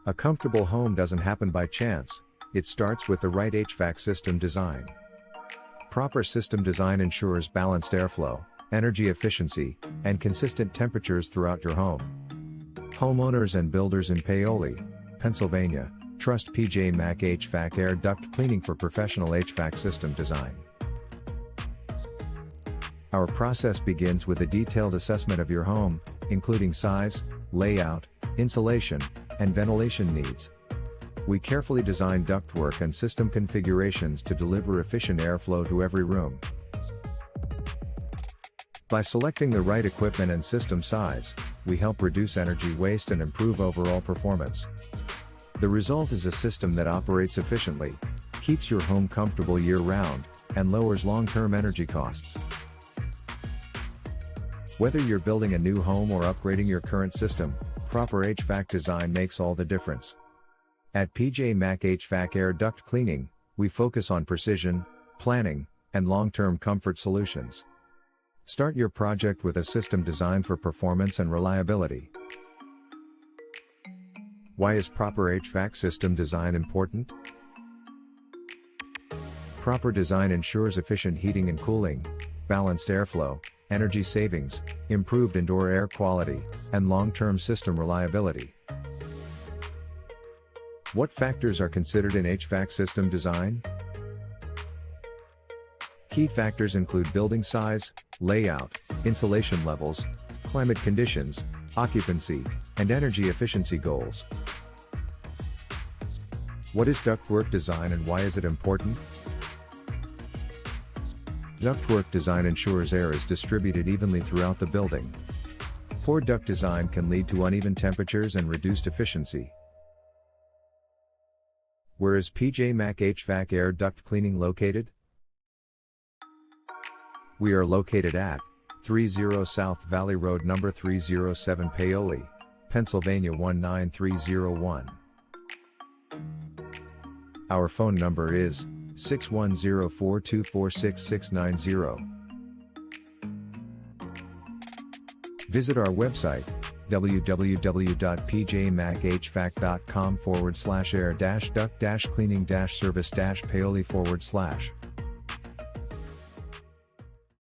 A comfortable home doesn't happen by chance, it starts with the right HVAC system design. Proper system design ensures balanced airflow, energy efficiency, and consistent temperatures throughout your home. Homeowners and builders in Paoli, Pennsylvania, trust PJ Mac HVAC air duct cleaning for professional HVAC system design. Our process begins with a detailed assessment of your home, including size, layout, insulation, and ventilation needs. We carefully design ductwork and system configurations to deliver efficient airflow to every room. By selecting the right equipment and system size, we help reduce energy waste and improve overall performance. The result is a system that operates efficiently, keeps your home comfortable year-round, and lowers long-term energy costs. Whether you're building a new home or upgrading your current system, proper HVAC design makes all the difference. At PJ Mac HVAC Air Duct Cleaning, we focus on precision, planning, and long-term comfort solutions. Start your project with a system designed for performance and reliability. Why is proper HVAC system design important? Proper design ensures efficient heating and cooling, balanced airflow, energy savings, improved indoor air quality, and long-term system reliability. What factors are considered in HVAC system design? Key factors include building size, layout, insulation levels, climate conditions, occupancy, and energy efficiency goals. What is ductwork design and why is it important? Ductwork design ensures air is distributed evenly throughout the building. Poor duct design can lead to uneven temperatures and reduced efficiency. Where is PJ Mac HVAC Air Duct Cleaning located? We are located at 30 South Valley Road number 307 Paoli, Pennsylvania 19301. Our phone number is 610-424-6690. Visit our website, www.pjmachvac.com/air-duct-cleaning-service-paoli/.